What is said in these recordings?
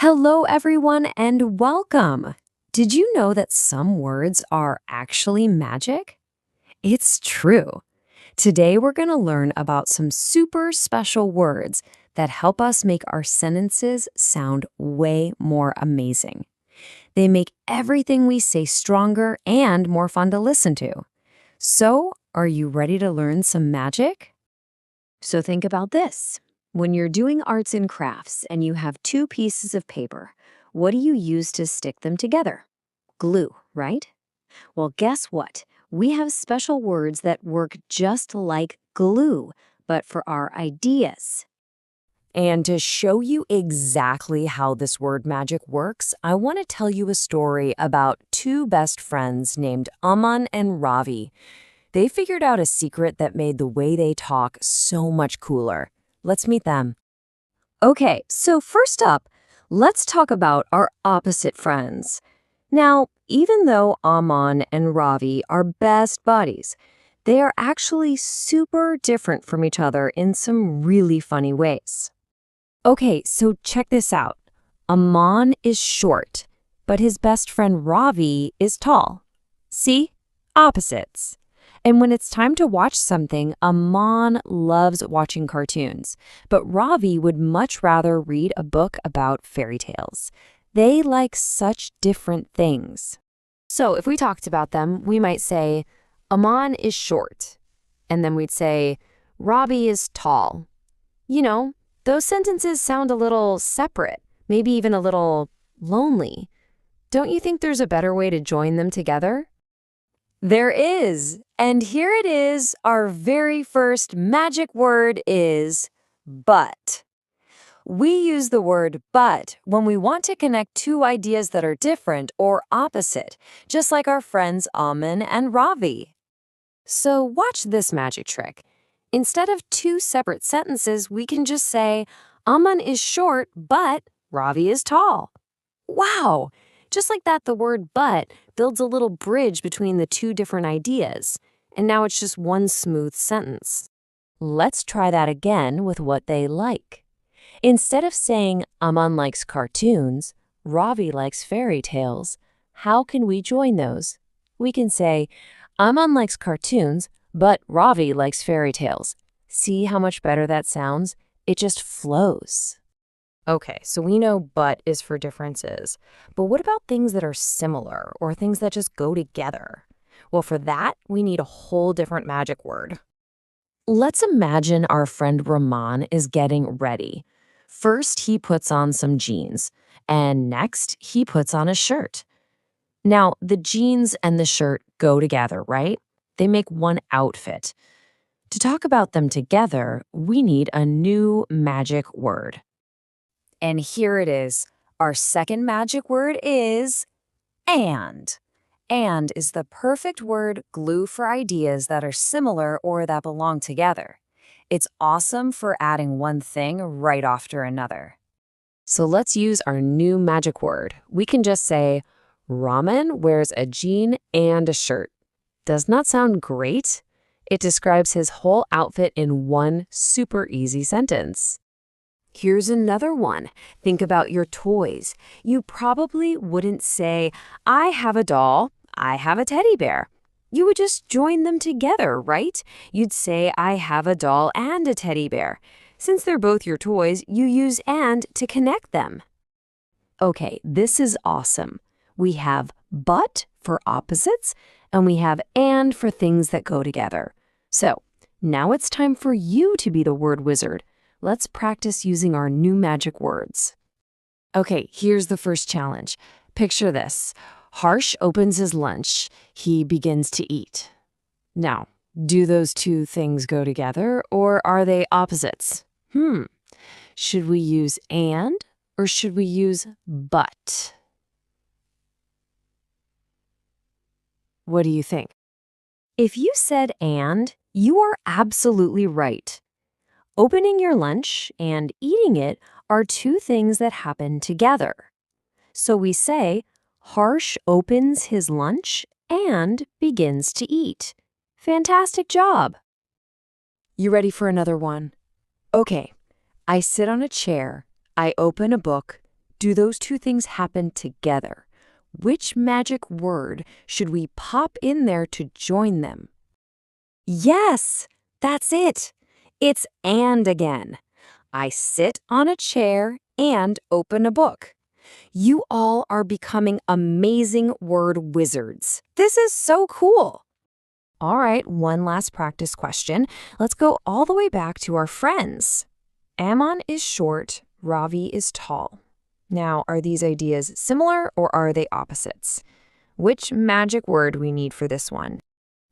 Hello, everyone, and welcome. Did you know that some words are actually magic? It's true. Today, we're going to learn about some super special words that help us make our sentences sound way more amazing. They make everything we say stronger and more fun to listen to. So, are you ready to learn some magic? So think about this. When you're doing arts and crafts and you have two pieces of paper, what do you use to stick them together? Glue, right? Well, guess what? We have special words that work just like glue, but for our ideas. And to show you exactly how this word magic works, I want to tell you a story about two best friends named Aman and Ravi. They figured out a secret that made the way they talk so much cooler. Let's meet them. Okay, so first up, let's talk about our opposite friends. Now, even though Aman and Ravi are best buddies, they are actually super different from each other in some really funny ways. Okay, so check this out. Aman is short, but his best friend Ravi is tall. See? Opposites. And when it's time to watch something, Aman loves watching cartoons, but Ravi would much rather read a book about fairy tales. They like such different things. So if we talked about them, we might say, Aman is short. And then we'd say, Ravi is tall. You know, those sentences sound a little separate, maybe even a little lonely. Don't you think there's a better way to join them together? There is, and here it is. Our very first magic word is but. We use the word but when we want to connect two ideas that are different or opposite, just like our friends Aman and Ravi. So watch this magic trick. Instead of two separate sentences, we can just say, Aman is short, but Ravi is tall. Wow! Just like that, the word but builds a little bridge between the two different ideas, and now it's just one smooth sentence. Let's try that again with what they like. Instead of saying, Aman likes cartoons, Ravi likes fairy tales, how can we join those? We can say, Aman likes cartoons, but Ravi likes fairy tales. See how much better that sounds? It just flows. Okay, so we know but is for differences. But what about things that are similar or things that just go together? Well, for that, we need a whole different magic word. Let's imagine our friend Rahman is getting ready. First, he puts on some jeans, and next, he puts on a shirt. Now, the jeans and the shirt go together, right? They make one outfit. To talk about them together, we need a new magic word. And here it is. Our second magic word is and. And is the perfect word glue for ideas that are similar or that belong together. It's awesome for adding one thing right after another. So let's use our new magic word. We can just say, Raman wears a jean and a shirt. Does not sound great? It describes his whole outfit in one super easy sentence. Here's another one. Think about your toys. You probably wouldn't say, I have a doll, I have a teddy bear. You would just join them together, right? You'd say, I have a doll and a teddy bear. Since they're both your toys, you use and to connect them. Okay, this is awesome. We have but for opposites, and we have and for things that go together. So now it's time for you to be the word wizard. Let's practice using our new magic words. Okay, here's the first challenge. Picture this. Harsh opens his lunch. He begins to eat. Now, do those two things go together, or are they opposites? Should we use and, or should we use but? What do you think? If you said and, you are absolutely right. Opening your lunch and eating it are two things that happen together. So we say, Harsh opens his lunch and begins to eat. Fantastic job! You ready for another one? Okay, I sit on a chair, I open a book, Do those two things happen together? Which magic word should we pop in there to join them? Yes, that's it. It's and again. I sit on a chair and open a book. You all are becoming amazing word wizards. This is so cool. All right, one last practice question. Let's go all the way back to our friends. Ammon is short, Ravi is tall. Now, are these ideas similar or are they opposites? Which magic word we need for this one?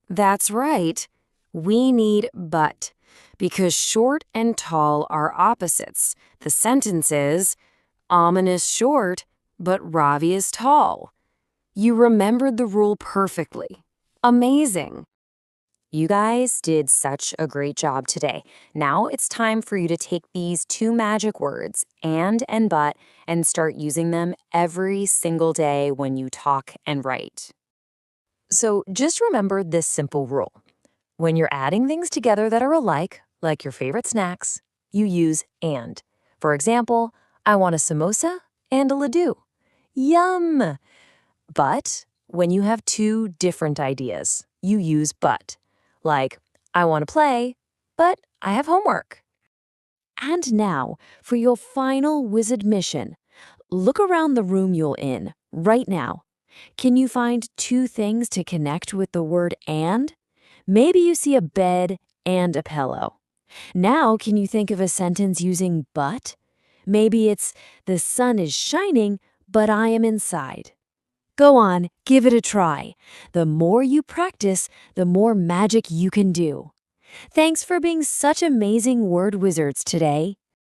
That's right. We need but, because short and tall are opposites. The sentence is, Ammon is short, but Ravi is tall. You remembered the rule perfectly. Amazing. You guys did such a great job today. Now it's time for you to take these two magic words, and but, and start using them every single day when you talk and write. So just remember this simple rule. When you're adding things together that are alike, like your favorite snacks, you use and. For example, I want a samosa and a laddu. Yum! But when you have two different ideas, you use but. Like, I want to play, but I have homework. And now, for your final wizard mission. Look around the room you're in, right now. Can you find two things to connect with the word and? Maybe you see a bed and a pillow. Now, can you think of a sentence using but? Maybe it's, the sun is shining, but I am inside. Go on, give it a try. The more you practice, the more magic you can do. Thanks for being such amazing word wizards today.